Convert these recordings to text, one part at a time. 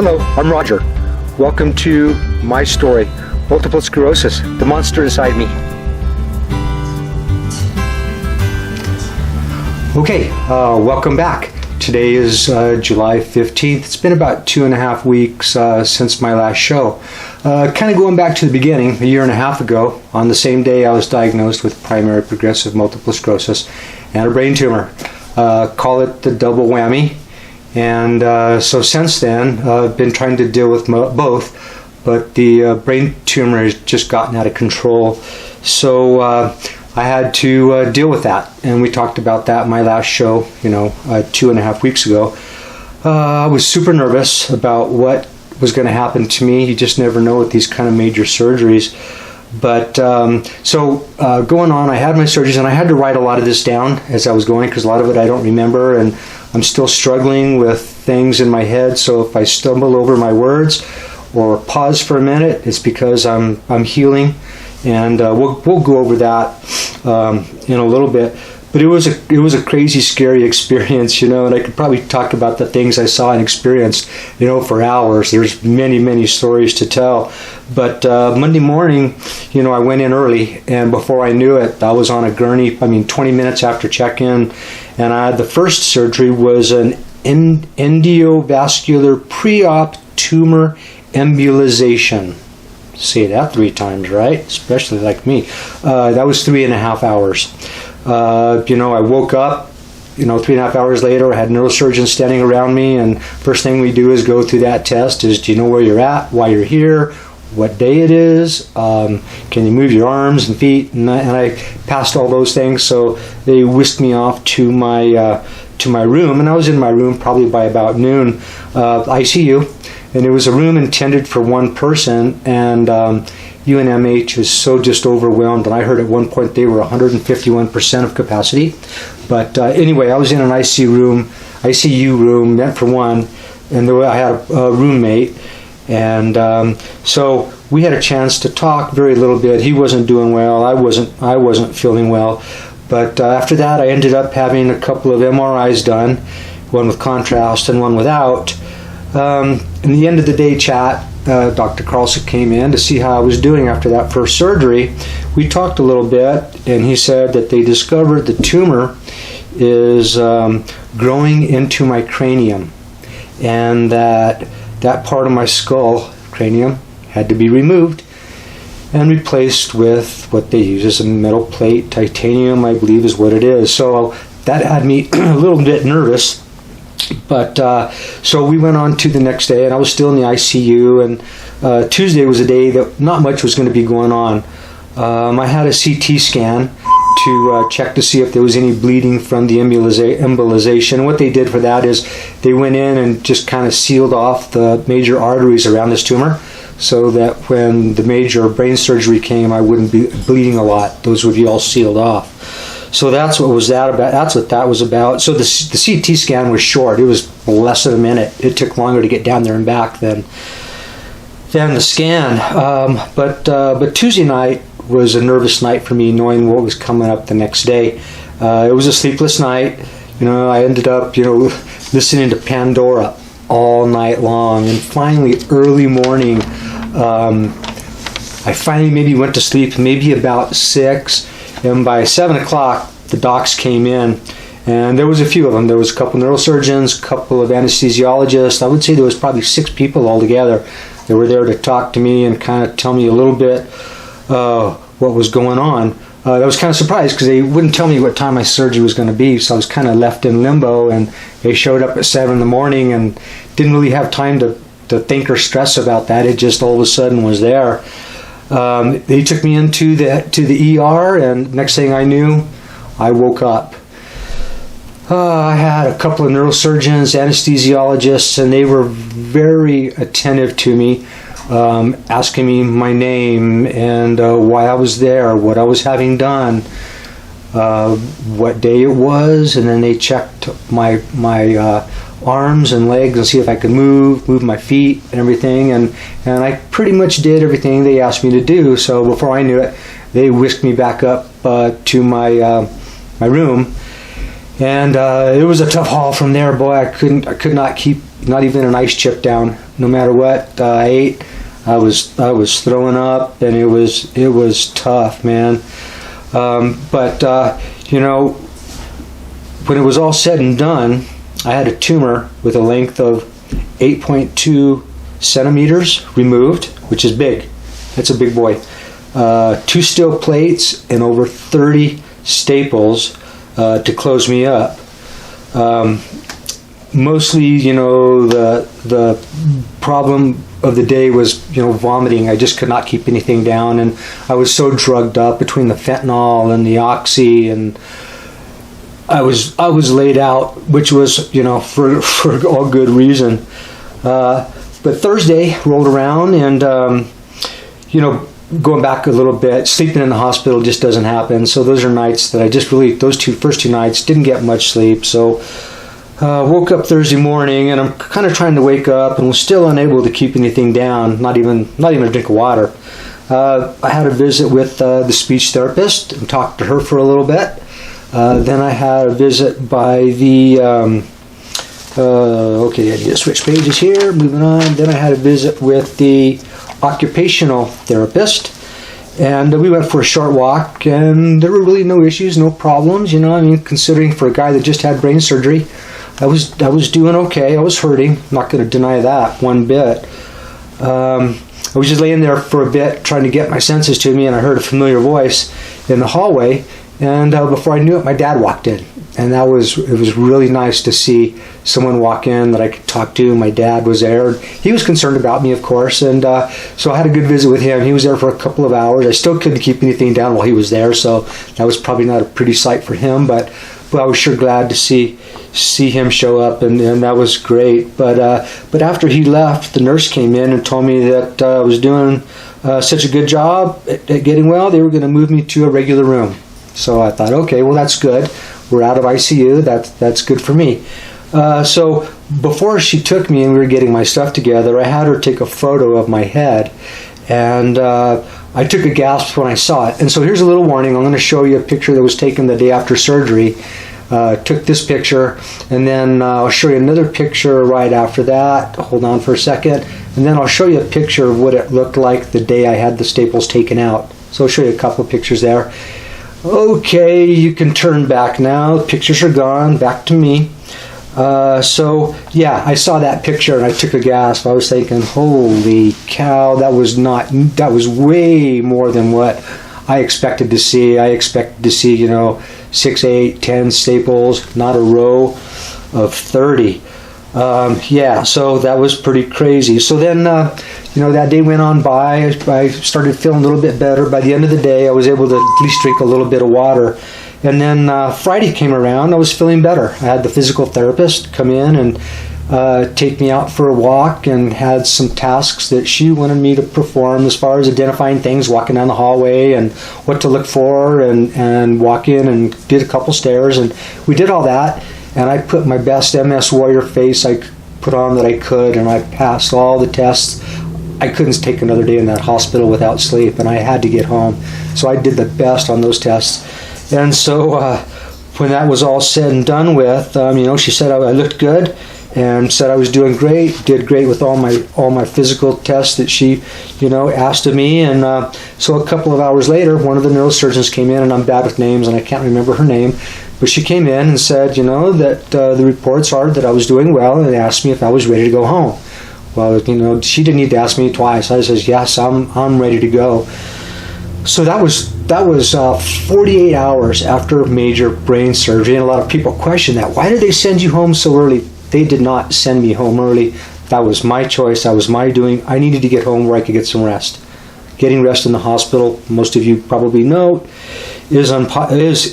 Hello, I'm Roger. Welcome to my story, multiple sclerosis, the monster inside me. Okay, welcome back. Today is July 15th. It's been about 2.5 weeks since my last show. Kind of going back to the beginning, a year and a half ago, on the same day I was diagnosed with primary progressive multiple sclerosis and a brain tumor. Call it the double whammy. And so since then, I've been trying to deal with both, but the brain tumor has just gotten out of control. So I had to deal with that, and we talked about that in my last show, 2.5 weeks ago. I was super nervous about what was going to happen to me. You just never know with these kind of major surgeries. But going on, I had my surgeries, and I had to write a lot of this down as I was going, because a lot of it I don't remember, and I'm still struggling with things in my head. So if I stumble over my words or pause for a minute, it's because I'm healing, and we'll go over that in a little bit. But it was a crazy, scary experience, and I could probably talk about the things I saw and experienced, for hours. There's many, many stories to tell. But Monday morning, I went in early, and before I knew it, I was on a gurney. 20 minutes after check-in, and the first surgery was an endovascular pre-op tumor embolization. Say that 3 times, right? Especially like me. That was 3.5 hours. I woke up, 3.5 hours later. I had neurosurgeons standing around me, and first thing we do is go through that test. Do you know where you're at, why you're here, what day it is, can you move your arms and feet? And I passed all those things, so they whisked me off to my room, and I was in my room probably by about noon, ICU. And it was a room intended for one person, and UNMH is so just overwhelmed. And I heard at one point they were 151% of capacity. But anyway, I was in an ICU room meant for one, and I had a roommate. And so we had a chance to talk very little bit. He wasn't doing well. I wasn't feeling well. But after that, I ended up having a couple of MRIs done, one with contrast and one without. In the end of the day chat, Dr. Carlson came in to see how I was doing after that first surgery. We talked a little bit, and he said that they discovered the tumor is growing into my cranium, and that part of my skull, cranium, had to be removed and replaced with what they use as a metal plate. Titanium, I believe, is what it is. So that had me a little bit nervous. But so we went on to the next day, and I was still in the ICU, and Tuesday was a day that not much was going to be going on. I had a CT scan to check to see if there was any bleeding from the embolization. What they did for that is they went in and just kind of sealed off the major arteries around this tumor, so that when the major brain surgery came, I wouldn't be bleeding a lot. Those would be all sealed off. So that's what that was about. So the CT scan was short. It was less than a minute. It took longer to get down there and back than the scan. But Tuesday night was a nervous night for me, knowing what was coming up the next day. It was a sleepless night. I ended up listening to Pandora all night long, and finally early morning, I finally maybe went to sleep maybe about 6. And by 7 o'clock, the docs came in, and there was a few of them. There was a couple neurosurgeons, a couple of anesthesiologists. I would say there was probably 6 people altogether that were there to talk to me and kind of tell me a little bit what was going on. I was kind of surprised because they wouldn't tell me what time my surgery was going to be, so I was kind of left in limbo, and they showed up at 7 in the morning and didn't really have time to think or stress about that. It just all of a sudden was there. They took me into the ER, and next thing I knew, I woke up. I had a couple of neurosurgeons, anesthesiologists, and they were very attentive to me, asking me my name and why I was there, what I was having done, what day it was, and then they checked my arms and legs and see if I could move my feet and everything, and I pretty much did everything they asked me to do. So before I knew it, they whisked me back up to my room, And it was a tough haul from there, boy. I could not keep not even an ice chip down. No matter what I ate, I was throwing up, and it was tough, man. But you know, when it was all said and done, I had a tumor with a length of 8.2 centimeters removed, which is big. That's a big boy. 2 steel plates and over 30 staples to close me up. Mostly, you know, the problem of the day was, you know, vomiting. I just could not keep anything down, and I was so drugged up between the fentanyl and the oxy, and I was laid out, which was, you know, for all good reason. But Thursday rolled around, and you know, going back a little bit, sleeping in the hospital just doesn't happen. So those are nights that I just really, those first two nights, didn't get much sleep. So woke up Thursday morning, and I'm kind of trying to wake up, and was still unable to keep anything down, not even a drink of water. I had a visit with the speech therapist and talked to her for a little bit. Then I had a visit by the, okay, I need to switch pages here, moving on. Then I had a visit with the occupational therapist, and we went for a short walk, and there were really no issues, no problems, you know. I mean, considering for a guy that just had brain surgery, I was doing okay. I was hurting, not going to deny that one bit. I was just laying there for a bit trying to get my senses to me, and I heard a familiar voice in the hallway, and before I knew it, my dad walked in. And it was really nice to see someone walk in that I could talk to. My dad was there. He was concerned about me, of course, and so I had a good visit with him. He was there for a couple of hours. I still couldn't keep anything down while he was there, so that was probably not a pretty sight for him, but I was sure glad to see him show up, and that was great. But after he left, the nurse came in and told me that I was doing such a good job at getting well, they were going to move me to a regular room. So I thought, okay, well, that's good. We're out of ICU. That's good for me. So before she took me and we were getting my stuff together, I had her take a photo of my head, and I took a gasp when I saw it. And so here's a little warning. I'm going to show you a picture that was taken the day after surgery. Took this picture, and then I'll show you another picture right after that. Hold on for a second. And then I'll show you a picture of what it looked like the day I had the staples taken out. So I'll show you a couple of pictures there. Okay, you can turn back now. Pictures are gone. Back to me. So yeah, I saw that picture and I took a gasp. I was thinking, holy cow, that was way more than what I expected to see. I expected to see, you know, 6, 8, 10 staples, not a row of 30. Yeah, so that was pretty crazy. So then, you know, that day went on by. I started feeling a little bit better. By the end of the day, I was able to at least drink a little bit of water. And then Friday came around, I was feeling better. I had the physical therapist come in and take me out for a walk, and had some tasks that she wanted me to perform as far as identifying things, walking down the hallway and what to look for, and walk in, and did a couple stairs, and we did all that. And I put my best MS Warrior face I put on that I could, and I passed all the tests. I couldn't take another day in that hospital without sleep, and I had to get home. So I did the best on those tests. And so when that was all said and done with, you know, she said I looked good, and said I was doing great, did great with all my physical tests that she, you know, asked of me. And so a couple of hours later, one of the neurosurgeons came in, and I'm bad with names and I can't remember her name, but she came in and said, you know, that the reports are that I was doing well, and asked me if I was ready to go home. Well, you know, she didn't need to ask me twice. I says, yes, I'm ready to go. So that was 48 hours after major brain surgery, and a lot of people question that. Why did they send you home so early? They did not send me home early. That was my choice. That was my doing. I needed to get home where I could get some rest. Getting rest in the hospital, most of you probably know, is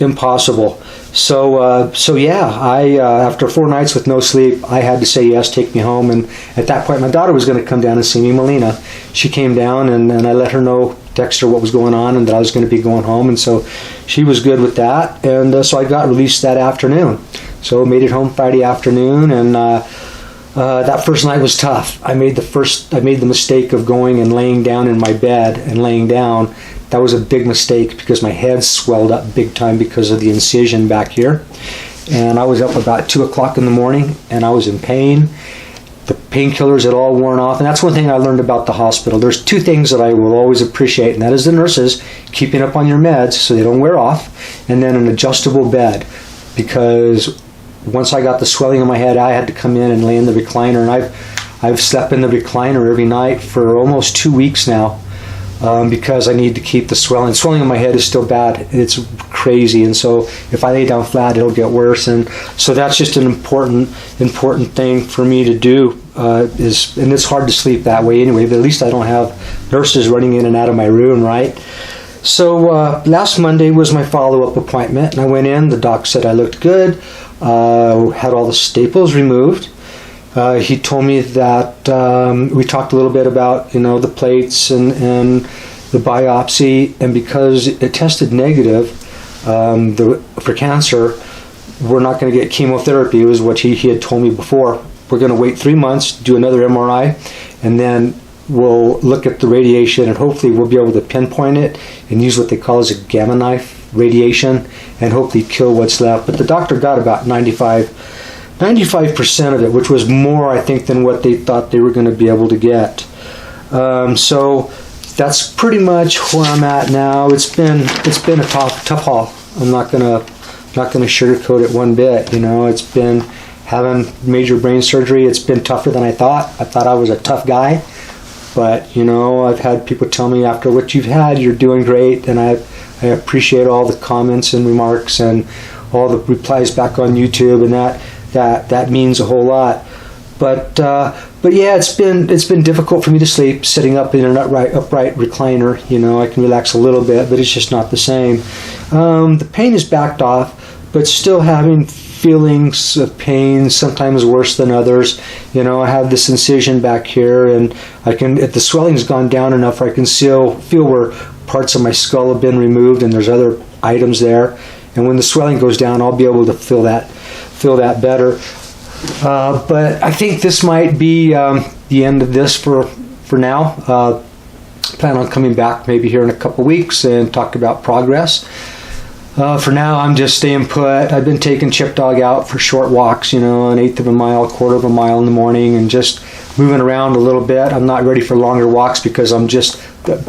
impossible. So yeah, I after 4 nights with no sleep, I had to say yes, take me home. And at that point, my daughter was going to come down and see me, Melina. She came down, and I let her know, text her what was going on, and that I was going to be going home. And so she was good with that. And so I got released that afternoon. So made it home Friday afternoon, and that first night was tough. I made the mistake of going and laying down in my bed and laying down. That was a big mistake because my head swelled up big time because of the incision back here. and I was up about 2 o'clock in the morning, and I was in pain. The painkillers had all worn off, and that's one thing I learned about the hospital. There's two things that I will always appreciate, and that is the nurses keeping up on your meds so they don't wear off, and then an adjustable bed, because once I got the swelling in my head, I had to come in and lay in the recliner, and I've slept in the recliner every night for almost 2 weeks now. Because I need to keep the swelling. Swelling in my head is still bad. It's crazy, and so if I lay down flat, it'll get worse. And so that's just an important thing for me to do. And it's hard to sleep that way anyway. But at least I don't have nurses running in and out of my room, right? So last Monday was my follow-up appointment, and I went in. The doc said I looked good. Had all the staples removed. He told me that we talked a little bit about the plates and the biopsy, and because it tested negative for cancer, we're not going to get chemotherapy. It was what he had told me before. We're going to wait 3 months, do another MRI, and then we'll look at the radiation, and hopefully we'll be able to pinpoint it and use what they call as a gamma knife radiation and hopefully kill what's left. But the doctor got about 95% of it, which was more, I think, than what they thought they were going to be able to get. So that's pretty much where I'm at now. It's been a tough haul. I'm not gonna sugarcoat it one bit. It's been having major brain surgery. It's been tougher than I thought. I thought I was a tough guy, but I've had people tell me after what you've had, you're doing great, and I appreciate all the comments and remarks and all the replies back on YouTube, and that means a whole lot. But yeah, it's been difficult for me to sleep sitting up in an upright recliner. I can relax a little bit, but it's just not the same. The pain is backed off, but still having feelings of pain, sometimes worse than others. I have this incision back here, and if the swelling's gone down enough, I can still feel where parts of my skull have been removed, and there's other items there. And when the swelling goes down, I'll be able to feel that better. But I think this might be the end of this for now. Plan on coming back maybe here in a couple weeks and talk about progress. For now, I'm just staying put. I've been taking Chip Dog out for short walks, an eighth of a mile, quarter of a mile in the morning, and just moving around a little bit. I'm not ready for longer walks because I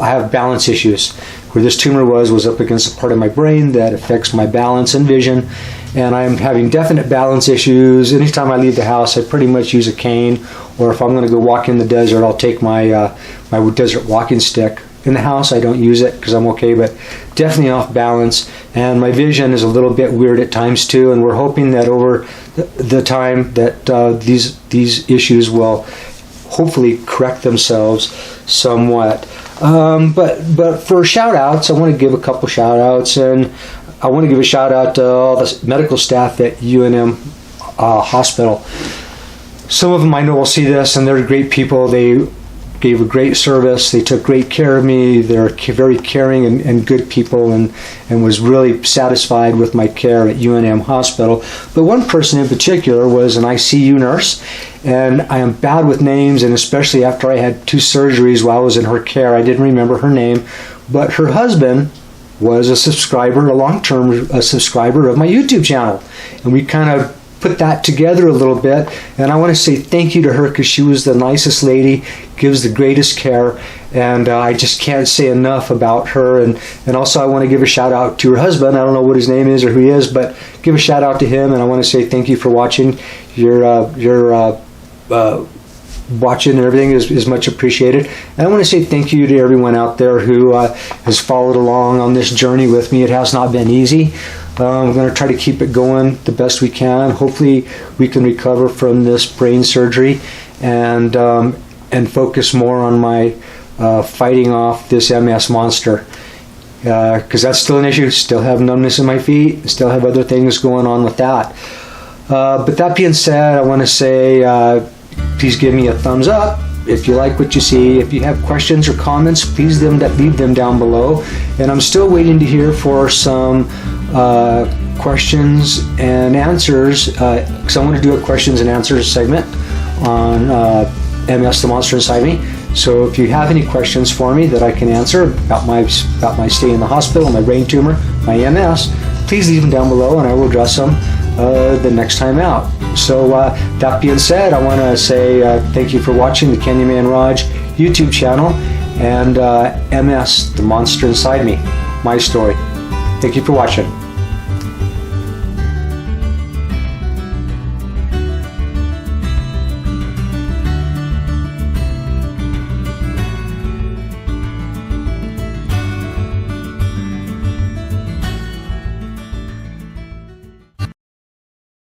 have balance issues. Where this tumor was up against a part of my brain that affects my balance and vision, and I'm having definite balance issues. Anytime I leave the house, I pretty much use a cane, or if I'm going to go walk in the desert, I'll take my desert walking stick. In the house, I don't use it because I'm okay, but definitely off balance, and my vision is a little bit weird at times too, and we're hoping that over the time that these issues will hopefully correct themselves somewhat. But for shout outs, I want to give a couple shout outs, and I want to give a shout out to all the medical staff at UNM Hospital. Some of them I know will see this, and they're great people. They gave a great service. They took great care of me. They're very caring and good people, and was really satisfied with my care at UNM Hospital. But one person in particular was an ICU nurse, and I am bad with names, and especially after I had 2 surgeries while I was in her care, I didn't remember her name, but her husband was a long-term subscriber of my YouTube channel, and we kind of put that together a little bit, and I want to say thank you to her because she was the nicest lady, gives the greatest care, and I just can't say enough about her. And also I want to give a shout out to her husband. I don't know what his name is or who he is, but give a shout out to him, and I want to say thank you for watching. Your watching and everything is much appreciated. And I want to say thank you to everyone out there who has followed along on this journey with me. It has not been easy. We're going to try to keep it going the best we can. Hopefully we can recover from this brain surgery and focus more on my fighting off this MS monster, because that's still an issue. Still have numbness in my feet, still have other things going on with that. But that being said, I want to say please give me a thumbs up if you like what you see. If you have questions or comments, please leave them down below. And I'm still waiting to hear for some questions and answers, because I want to do a questions and answers segment on MS, the monster inside me. So if you have any questions for me that I can answer about my stay in the hospital, my brain tumor, my MS, please leave them down below and I will address them. the next time out. So that being said, I want to say thank you for watching the Candyman Raj YouTube channel and MS, The Monster Inside Me, my story. Thank you for watching.